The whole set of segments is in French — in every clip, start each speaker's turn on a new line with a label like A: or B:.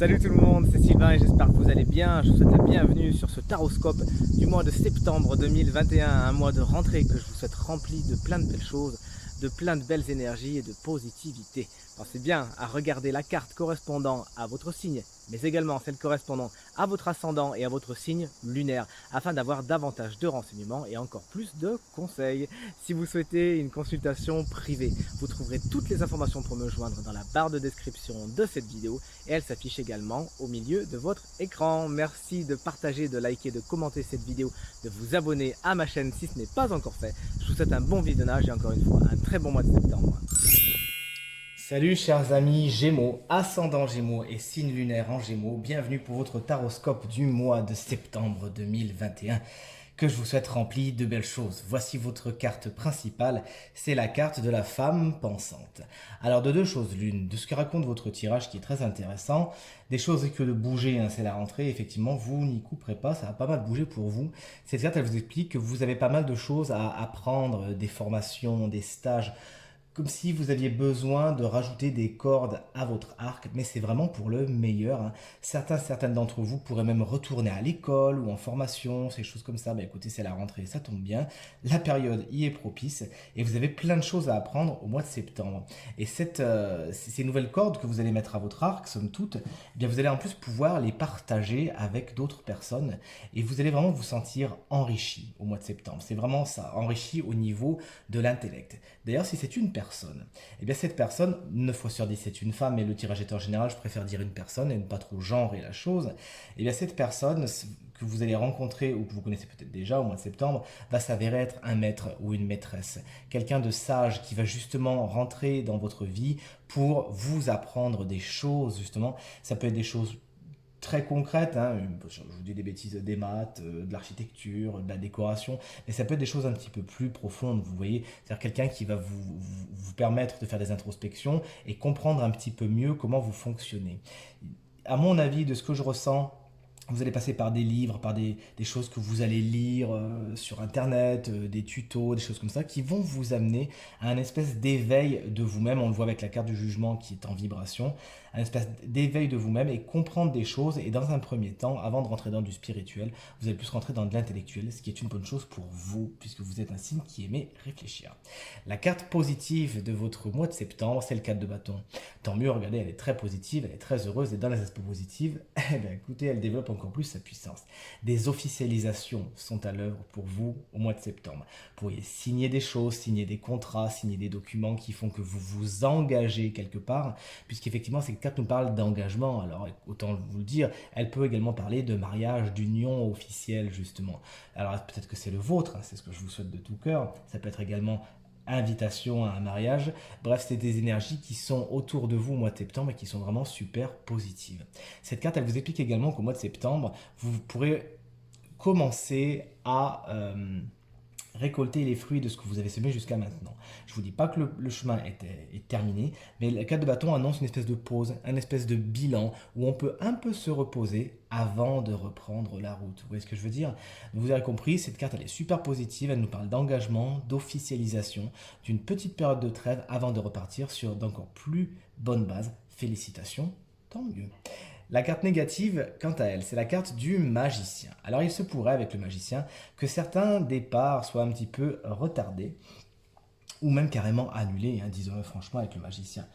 A: Salut tout le monde, c'est Sylvain et j'espère que vous allez bien. Je vous souhaite la bienvenue sur ce taroscope du mois de septembre 2021, un mois de rentrée que je vous souhaite rempli de plein de belles choses, de plein de belles énergies et de positivité. Pensez bien à regarder la carte correspondant à votre signe, mais également celle correspondant à votre ascendant et à votre signe lunaire, afin d'avoir davantage de renseignements et encore plus de conseils. Si vous souhaitez une consultation privée, vous trouverez toutes les informations pour me joindre dans la barre de description de cette vidéo et elle s'affiche également au milieu de votre écran. Merci de partager, de liker, de commenter cette vidéo, de vous abonner à ma chaîne si ce n'est pas encore fait. Je vous souhaite un bon visionnage et encore une fois un très bon mois de septembre. Salut chers amis Gémeaux, ascendant Gémeaux et signe lunaire en Gémeaux, bienvenue pour votre taroscope du mois de septembre 2021 que je vous souhaite rempli de belles choses. Voici votre carte principale, c'est la carte de la femme pensante. Alors de deux choses l'une, de ce que raconte votre tirage qui est très intéressant, des choses que de bouger, hein, c'est la rentrée, effectivement vous n'y couperez pas, ça va pas mal bouger pour vous. Cette carte elle vous explique que vous avez pas mal de choses à apprendre, des formations, des stages, comme si vous aviez besoin de rajouter des cordes à votre arc, mais c'est vraiment pour le meilleur, hein. Certaines d'entre vous pourraient même retourner à l'école ou en formation, ces choses comme ça. Bah écoutez, c'est la rentrée, ça tombe bien. La période y est propice et vous avez plein de choses à apprendre au mois de septembre. Et ces nouvelles cordes que vous allez mettre à votre arc, somme toute, eh bien vous allez en plus pouvoir les partager avec d'autres personnes et vous allez vraiment vous sentir enrichi au mois de septembre. C'est vraiment ça, enrichi au niveau de l'intellect. D'ailleurs, si c'est une personne, eh bien cette personne, 9 fois sur 10 c'est une femme, mais le tirage est en général, je préfère dire une personne et ne pas trop genrer la chose, eh bien cette personne que vous allez rencontrer ou que vous connaissez peut-être déjà au mois de septembre, va s'avérer être un maître ou une maîtresse. Quelqu'un de sage qui va justement rentrer dans votre vie pour vous apprendre des choses, justement. Ça peut être des choses très concrètes, hein. Je vous dis des bêtises, des maths, de l'architecture, de la décoration, mais ça peut être des choses un petit peu plus profondes, vous voyez, c'est-à-dire quelqu'un qui va vous permettre de faire des introspections et comprendre un petit peu mieux comment vous fonctionnez. À mon avis, de ce que je ressens, vous allez passer par des livres, par des choses que vous allez lire sur internet, des tutos, des choses comme ça, qui vont vous amener à un espèce d'éveil de vous-même. On le voit avec la carte du jugement qui est en vibration, un espèce d'éveil de vous-même et comprendre des choses. Et dans un premier temps, avant de rentrer dans du spirituel, vous allez plus rentrer dans de l'intellectuel, ce qui est une bonne chose pour vous, puisque vous êtes un signe qui aimait réfléchir. La carte positive de votre mois de septembre, c'est le 4 de bâton. Tant mieux, regardez, elle est très positive, elle est très heureuse, et dans les aspects positifs, eh bien, écoutez, elle développe encore plus sa puissance. Des officialisations sont à l'œuvre pour vous au mois de septembre. Vous pourriez signer des choses, signer des contrats, signer des documents qui font que vous vous engagez quelque part, puisqu'effectivement, cette carte nous parle d'engagement. Alors, autant vous le dire, elle peut également parler de mariage, d'union officielle, justement. Alors, peut-être que c'est le vôtre, hein, c'est ce que je vous souhaite de tout cœur. Ça peut être également invitation à un mariage. Bref, c'est des énergies qui sont autour de vous au mois de septembre et qui sont vraiment super positives. Cette carte, elle vous explique également qu'au mois de septembre, vous pourrez commencer à récolter les fruits de ce que vous avez semé jusqu'à maintenant. Je ne vous dis pas que le chemin est terminé, mais la carte de bâton annonce une espèce de pause, une espèce de bilan où on peut un peu se reposer avant de reprendre la route. Vous voyez ce que je veux dire? Vous avez compris, cette carte elle est super positive, elle nous parle d'engagement, d'officialisation, d'une petite période de trêve avant de repartir sur d'encore plus bonnes bases. Félicitations, tant mieux. La carte négative, quant à elle, c'est la carte du magicien. Alors il se pourrait avec le magicien que certains départs soient un petit peu retardés ou même carrément annulés, hein, disons-le franchement avec le magicien.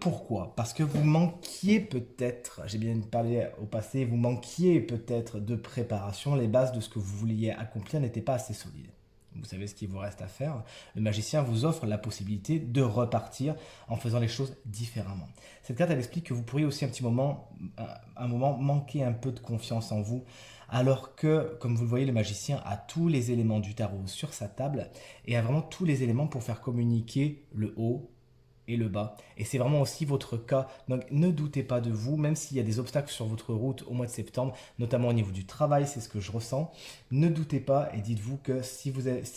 A: Pourquoi? Parce que vous manquiez peut-être, j'ai bien parlé au passé, vous manquiez peut-être de préparation, les bases de ce que vous vouliez accomplir n'étaient pas assez solides. Vous savez ce qu'il vous reste à faire. Le magicien vous offre la possibilité de repartir en faisant les choses différemment. Cette carte, elle explique que vous pourriez aussi un moment manquer un peu de confiance en vous, alors que, comme vous le voyez, le magicien a tous les éléments du tarot sur sa table et a vraiment tous les éléments pour faire communiquer le haut et le bas. Et c'est vraiment aussi votre cas. Donc ne doutez pas de vous, même s'il y a des obstacles sur votre route au mois de septembre, notamment au niveau du travail, c'est ce que je ressens. Ne doutez pas et dites-vous que si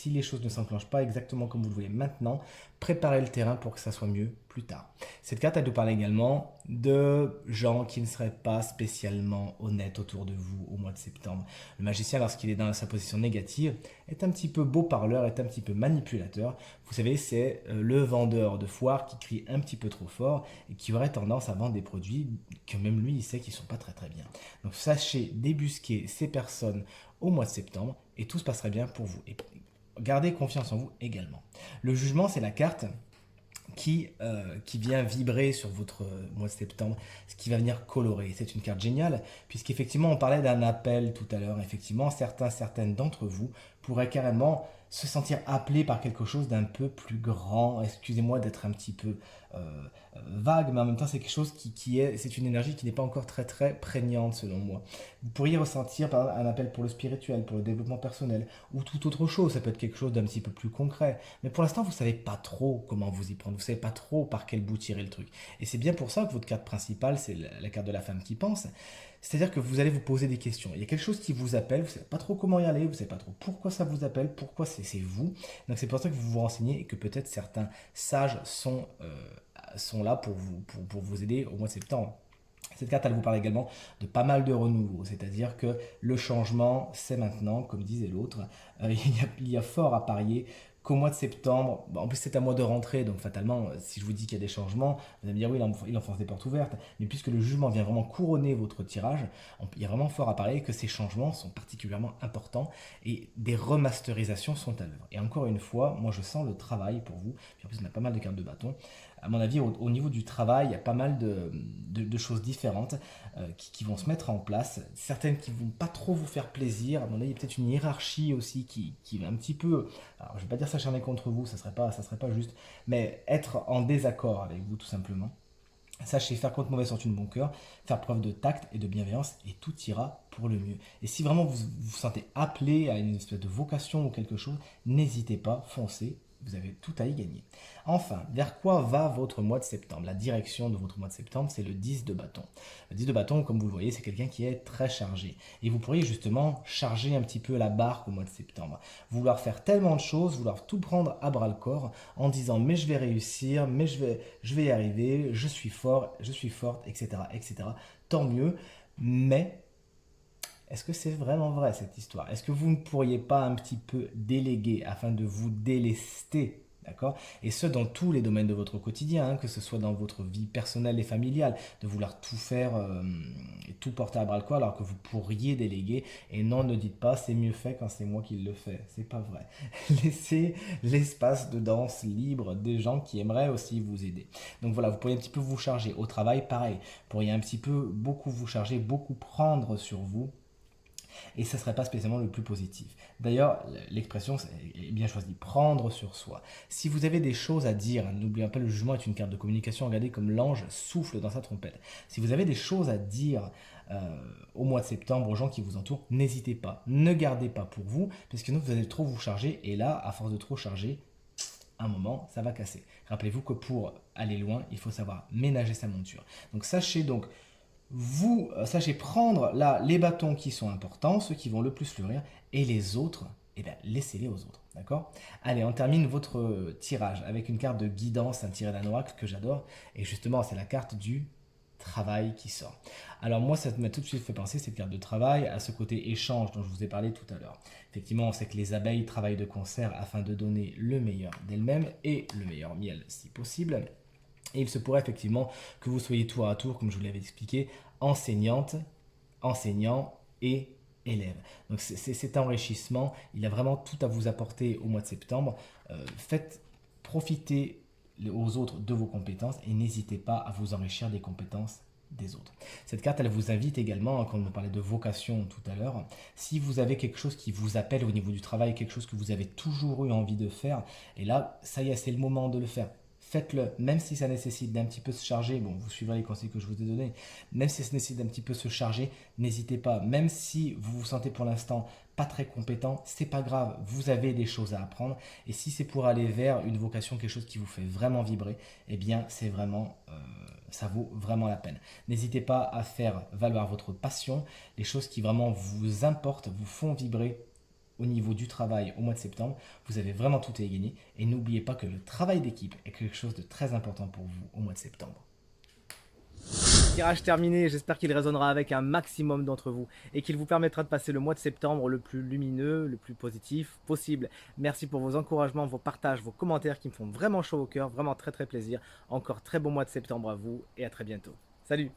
A: les choses ne s'enclenchent pas exactement comme vous le voulez maintenant, préparer le terrain pour que ça soit mieux plus tard. Cette carte, elle nous parle également de gens qui ne seraient pas spécialement honnêtes autour de vous au mois de septembre. Le magicien, lorsqu'il est dans sa position négative, est un petit peu beau parleur, est un petit peu manipulateur. Vous savez, c'est le vendeur de foire qui crie un petit peu trop fort et qui aurait tendance à vendre des produits que même lui, il sait qu'ils ne sont pas très très bien. Donc sachez débusquer ces personnes au mois de septembre et tout se passerait bien pour vous. Et gardez confiance en vous également. Le jugement, c'est la carte qui vient vibrer sur votre mois de septembre, ce qui va venir colorer. C'est une carte géniale, puisqu'effectivement, on parlait d'un appel tout à l'heure. Effectivement, certaines d'entre vous pourraient carrément se sentir appelés par quelque chose d'un peu plus grand. Excusez-moi d'être un petit peu vague, mais en même temps, c'est quelque chose c'est une énergie qui n'est pas encore très très prégnante selon moi. Vous pourriez ressentir par exemple, un appel pour le spirituel, pour le développement personnel, ou toute autre chose. Ça peut être quelque chose d'un petit peu plus concret. Mais pour l'instant, vous ne savez pas trop comment vous y prendre. Vous ne savez pas trop par quel bout tirer le truc. Et c'est bien pour ça que votre carte principale, c'est la carte de la femme qui pense. C'est-à-dire que vous allez vous poser des questions. Il y a quelque chose qui vous appelle, vous ne savez pas trop comment y aller, vous ne savez pas trop pourquoi ça vous appelle, pourquoi c'est vous. Donc c'est pour ça que vous vous renseignez et que peut-être certains sages sont là pour vous aider au mois de septembre. Cette carte, elle vous parle également de pas mal de renouveau, c'est-à-dire que le changement, c'est maintenant, comme disait l'autre. Il y a fort à parier qu'au mois de septembre, en plus c'est un mois de rentrée, donc fatalement, si je vous dis qu'il y a des changements, vous allez me dire oui, il enfonce des portes ouvertes, mais puisque le jugement vient vraiment couronner votre tirage, il y a vraiment fort à parier que ces changements sont particulièrement importants et des remasterisations sont à l'œuvre. Et encore une fois, moi je sens le travail pour vous, puis en plus on a pas mal de cartes de bâton. À mon avis, au niveau du travail, il y a pas mal de choses différentes qui vont se mettre en place. Certaines qui ne vont pas trop vous faire plaisir. À mon avis, il y a peut-être une hiérarchie aussi qui va un petit peu... Alors, je ne vais pas dire s'acharner contre vous, ça ne serait pas juste. Mais être en désaccord avec vous, tout simplement. Sachez faire contre mauvaise fortune bon cœur, faire preuve de tact et de bienveillance et tout ira pour le mieux. Et si vraiment vous vous sentez appelé à une espèce de vocation ou quelque chose, n'hésitez pas, foncez. Vous avez tout à y gagner. Enfin, vers quoi va votre mois de septembre? La direction de votre mois de septembre, c'est le 10 de bâton. Le 10 de bâton, comme vous le voyez, c'est quelqu'un qui est très chargé. Et vous pourriez justement charger un petit peu la barque au mois de septembre. Vouloir faire tellement de choses, vouloir tout prendre à bras le corps en disant mais je vais réussir, mais je vais y arriver, je suis fort, je suis forte, etc. etc. Tant mieux, mais... Est-ce que c'est vraiment vrai cette histoire? Est-ce que vous ne pourriez pas un petit peu déléguer afin de vous délester, d'accord? Et ce, dans tous les domaines de votre quotidien, que ce soit dans votre vie personnelle et familiale, de vouloir tout faire et tout porter à bras le corps alors que vous pourriez déléguer. Et non, ne dites pas c'est mieux fait quand c'est moi qui le fais. C'est pas vrai. Laissez l'espace de danse libre des gens qui aimeraient aussi vous aider. Donc voilà, vous pourriez un petit peu vous charger. Au travail, pareil. Vous pourriez un petit peu beaucoup vous charger, beaucoup prendre sur vous. Et ça ne serait pas spécialement le plus positif. D'ailleurs, l'expression est bien choisie, prendre sur soi. Si vous avez des choses à dire, n'oubliez pas, le jugement est une carte de communication, regardez comme l'ange souffle dans sa trompette. Si vous avez des choses à dire au mois de septembre aux gens qui vous entourent, n'hésitez pas, ne gardez pas pour vous, parce que vous allez trop vous charger, et là, à force de trop charger, un moment, ça va casser. Rappelez-vous que pour aller loin, il faut savoir ménager sa monture. Donc sachez donc vous sachez prendre là les bâtons qui sont importants, ceux qui vont le plus fleurir, et les autres, eh bien, laissez-les aux autres. D'accord? Allez, on termine votre tirage avec une carte de guidance, un tiré d'un oracle que j'adore. Et justement, c'est la carte du travail qui sort. Alors moi, ça m'a tout de suite fait penser, cette carte de travail, à ce côté échange dont je vous ai parlé tout à l'heure. Effectivement, on sait que les abeilles travaillent de concert afin de donner le meilleur d'elles-mêmes et le meilleur miel si possible. Et il se pourrait effectivement que vous soyez tour à tour, comme je vous l'avais expliqué, enseignante, enseignant et élève. Donc cet enrichissement, il a vraiment tout à vous apporter au mois de septembre. Faites profiter aux autres de vos compétences et n'hésitez pas à vous enrichir des compétences des autres. Cette carte, elle vous invite également, quand on me parlait de vocation tout à l'heure, si vous avez quelque chose qui vous appelle au niveau du travail, quelque chose que vous avez toujours eu envie de faire, et là, ça y est, c'est le moment de le faire. Faites-le, même si ça nécessite d'un petit peu se charger, bon, vous suivrez les conseils que je vous ai donnés, même si ça nécessite d'un petit peu se charger, n'hésitez pas, même si vous vous sentez pour l'instant pas très compétent, c'est pas grave, vous avez des choses à apprendre, et si c'est pour aller vers une vocation, quelque chose qui vous fait vraiment vibrer, eh bien, c'est vraiment, ça vaut vraiment la peine. N'hésitez pas à faire valoir votre passion, les choses qui vraiment vous importent, vous font vibrer au niveau du travail au mois de septembre, vous avez vraiment tout à y gagner. Et n'oubliez pas que le travail d'équipe est quelque chose de très important pour vous au mois de septembre. Tirage terminé, j'espère qu'il résonnera avec un maximum d'entre vous et qu'il vous permettra de passer le mois de septembre le plus lumineux, le plus positif possible. Merci pour vos encouragements, vos partages, vos commentaires qui me font vraiment chaud au cœur, vraiment très plaisir. Encore très bon mois de septembre à vous et à très bientôt. Salut!